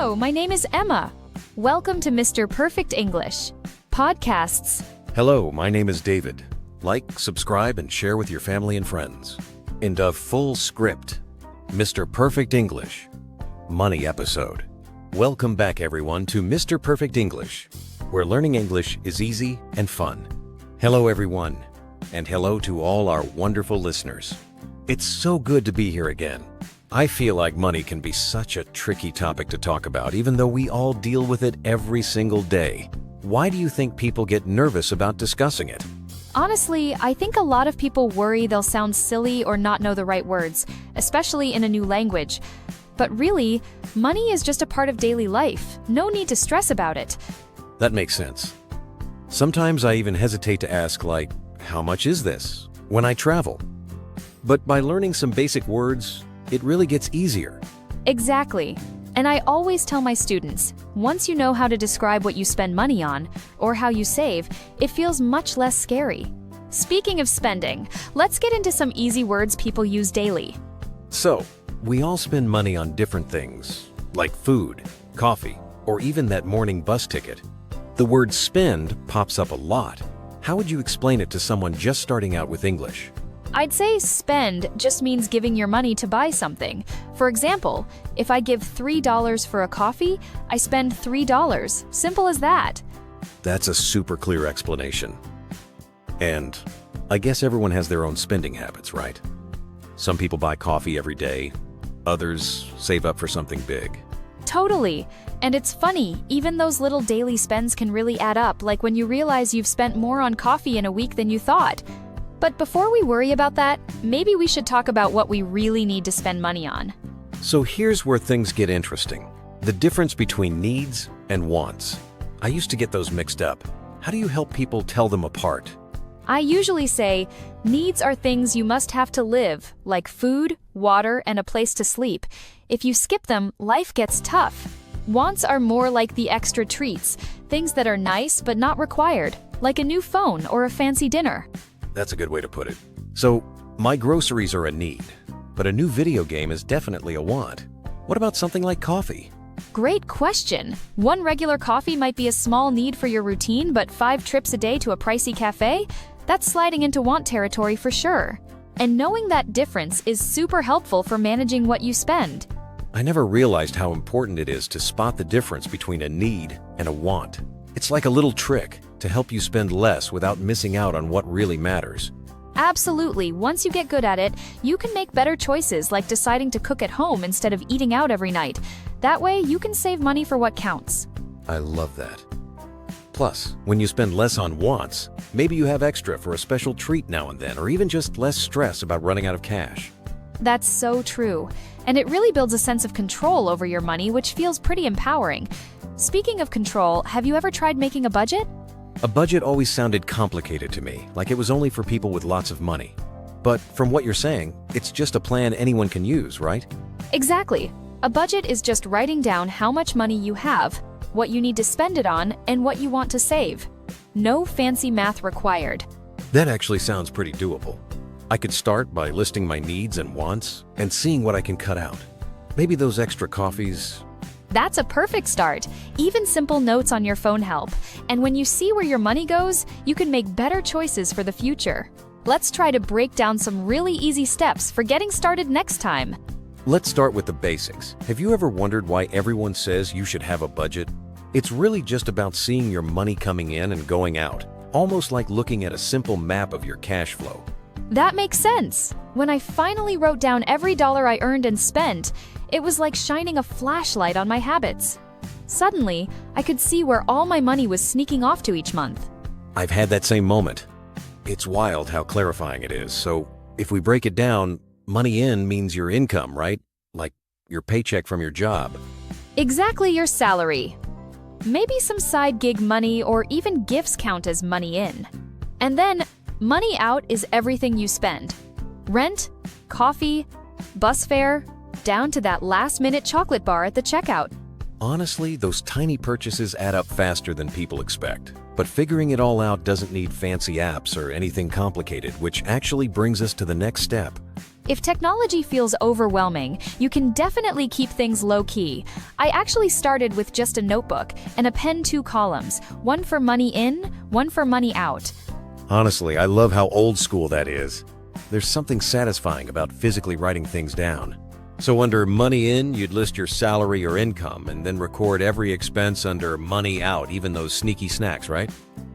Hello, my name is Emma. Welcome to Mr. Perfect English podcasts. Hello, my name is David. Like, subscribe, and share with your family and friends. In the full script, Mr. Perfect English, Money episode. Welcome back, everyone, to Mr. Perfect English, where learning English is easy and fun. Hello, everyone, and hello to all our wonderful listeners. It's so good to be here again. I feel like money can be such a tricky topic to talk about, even though we all deal with it every single day. Why do you think people get nervous about discussing it? Honestly, I think a lot of people worry they'll sound silly or not know the right words, especially in a new language. But really, money is just a part of daily life. No need to stress about it. That makes sense. Sometimes I even hesitate to ask, like, how much is this, when I travel? But by learning some basic words, it really gets easier. Exactly. And I always tell my students, once you know how to describe what you spend money on, or how you save, it feels much less scary. Speaking of spending, let's get into some easy words people use daily. So, we all spend money on different things, like food, coffee, or even that morning bus ticket. The word spend pops up a lot. How would you explain it to someone just starting out with English? I'd say spend just means giving your money to buy something. For example, if I give $3 for a coffee, I spend $3. Simple as that. That's a super clear explanation. And I guess everyone has their own spending habits, right? Some people buy coffee every day, others save up for something big. Totally. And it's funny, even those little daily spends can really add up, like when you realize you've spent more on coffee in a week than you thought. But before we worry about that, maybe we should talk about what we really need to spend money on. So here's where things get interesting. The difference between needs and wants. I used to get those mixed up. How do you help people tell them apart? I usually say, needs are things you must have to live, like food, water, and a place to sleep. If you skip them, life gets tough. Wants are more like the extra treats, things that are nice but not required, like a new phone or a fancy dinner. That's a good way to put it. So, my groceries are a need, but a new video game is definitely a want. What about something like coffee? Great question. One regular coffee might be a small need for your routine, but 5 trips a day to a pricey cafe? That's sliding into want territory for sure. And knowing that difference is super helpful for managing what you spend. I never realized how important it is to spot the difference between a need and a want. It's like a little trick to help you spend less without missing out on what really matters. Absolutely. Once you get good at it, you can make better choices like deciding to cook at home instead of eating out every night. That way, you can save money for what counts. I love that. Plus, when you spend less on wants, maybe you have extra for a special treat now and then, or even just less stress about running out of cash. That's so true. And it really builds a sense of control over your money, which feels pretty empowering. Speaking of control, have you ever tried making a budget? A budget always sounded complicated to me, like it was only for people with lots of money. But from what you're saying, it's just a plan anyone can use, right? Exactly. A budget is just writing down how much money you have, what you need to spend it on, and what you want to save. No fancy math required. That actually sounds pretty doable. I could start by listing my needs and wants and seeing what I can cut out. Maybe those extra coffees. That's a perfect start. Even simple notes on your phone help. And when you see where your money goes, you can make better choices for the future. Let's try to break down some really easy steps for getting started next time. Let's start with the basics. Have you ever wondered why everyone says you should have a budget? It's really just about seeing your money coming in and going out, almost like looking at a simple map of your cash flow. That makes sense. When I finally wrote down every dollar I earned and spent, it was like shining a flashlight on my habits. Suddenly, I could see where all my money was sneaking off to each month. I've had that same moment. It's wild how clarifying it is. So, if we break it down, money in means your income, right? Like your paycheck from your job. Exactly, your salary. Maybe some side gig money or even gifts count as money in. And then, money out is everything you spend. Rent, coffee, bus fare, down to that last-minute chocolate bar at the checkout. Honestly, those tiny purchases add up faster than people expect. But figuring it all out doesn't need fancy apps or anything complicated, which actually brings us to the next step. If technology feels overwhelming, you can definitely keep things low-key. I actually started with just a notebook and a pen, 2 columns, one for money in, one for money out. Honestly, I love how old school that is. There's something satisfying about physically writing things down. So under money in, you'd list your salary or income and then record every expense under money out, even those sneaky snacks, right?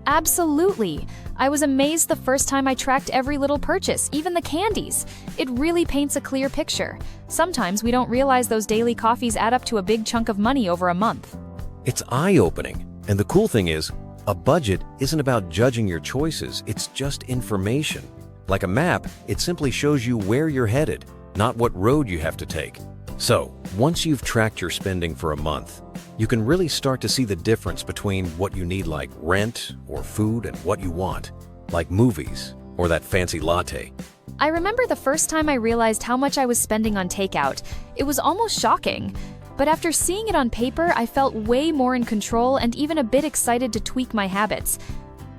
Absolutely. I was amazed the first time I tracked every little purchase, even the candies. It really paints a clear picture. Sometimes we don't realize those daily coffees add up to a big chunk of money over a month. It's eye-opening. And the cool thing is, a budget isn't about judging your choices, it's just information. Like a map, it simply shows you where you're headed, not what road you have to take. So, once you've tracked your spending for a month, you can really start to see the difference between what you need like rent or food and what you want, like movies or that fancy latte. I remember the first time I realized how much I was spending on takeout. It was almost shocking. But after seeing it on paper, I felt way more in control and even a bit excited to tweak my habits.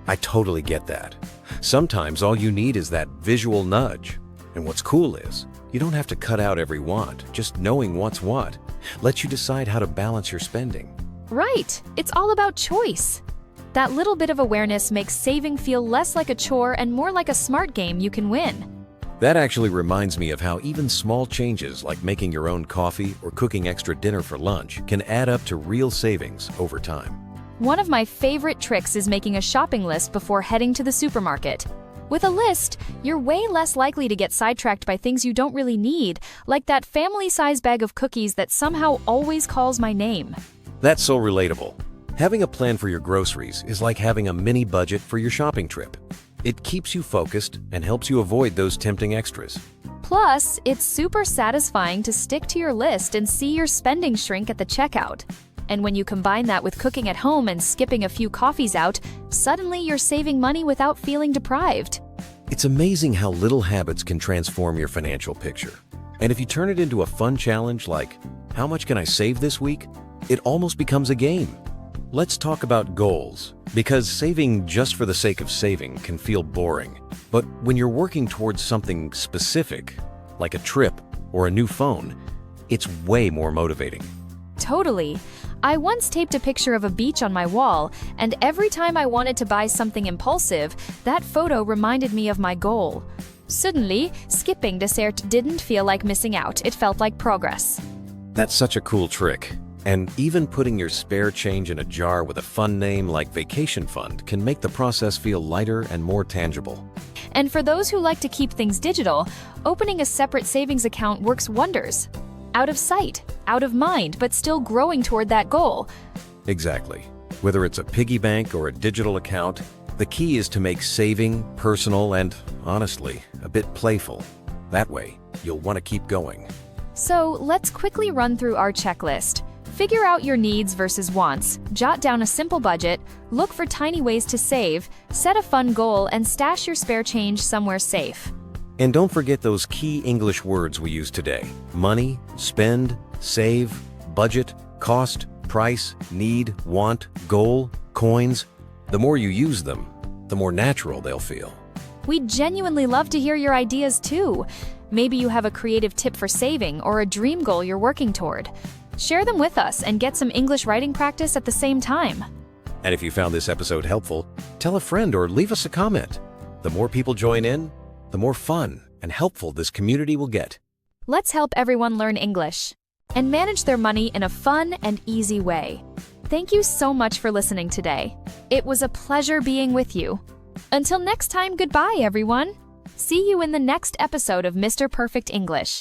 I totally get that. Sometimes all you need is that visual nudge. And what's cool is, you don't have to cut out every want, just knowing what's what lets you decide how to balance your spending. Right, it's all about choice. That little bit of awareness makes saving feel less like a chore and more like a smart game you can win. That actually reminds me of how even small changes like making your own coffee or cooking extra dinner for lunch can add up to real savings over time. One of my favorite tricks is making a shopping list before heading to the supermarket. With a list, you're way less likely to get sidetracked by things you don't really need, like that family-size bag of cookies that somehow always calls my name. That's so relatable. Having a plan for your groceries is like having a mini budget for your shopping trip. It keeps you focused and helps you avoid those tempting extras. Plus, it's super satisfying to stick to your list and see your spending shrink at the checkout. And when you combine that with cooking at home and skipping a few coffees out, suddenly you're saving money without feeling deprived. It's amazing how little habits can transform your financial picture. And if you turn it into a fun challenge like, how much can I save this week? It almost becomes a game. Let's talk about goals, because saving just for the sake of saving can feel boring. But when you're working towards something specific, like a trip or a new phone, it's way more motivating. Totally. I once taped a picture of a beach on my wall, and every time I wanted to buy something impulsive, that photo reminded me of my goal. Suddenly, skipping dessert didn't feel like missing out, it felt like progress. That's such a cool trick. And even putting your spare change in a jar with a fun name like Vacation Fund can make the process feel lighter and more tangible. And for those who like to keep things digital, opening a separate savings account works wonders. Out of sight, out of mind, but still growing toward that goal. Exactly. Whether it's a piggy bank or a digital account, the key is to make saving personal and, honestly, a bit playful. That way, you'll want to keep going. So let's quickly run through our checklist. Figure out your needs versus wants, jot down a simple budget, look for tiny ways to save, set a fun goal, and stash your spare change somewhere safe. And don't forget those key English words we use today: money, spend, save, budget, cost, price, need, want, goal, coins. The more you use them, the more natural they'll feel. We'd genuinely love to hear your ideas too. Maybe you have a creative tip for saving or a dream goal you're working toward. Share them with us and get some English writing practice at the same time. And if you found this episode helpful, tell a friend or leave us a comment. The more people join in, the more fun and helpful this community will get. Let's help everyone learn English and manage their money in a fun and easy way. Thank you so much for listening today. It was a pleasure being with you. Until next time, goodbye, everyone. See you in the next episode of Mr. Perfect English.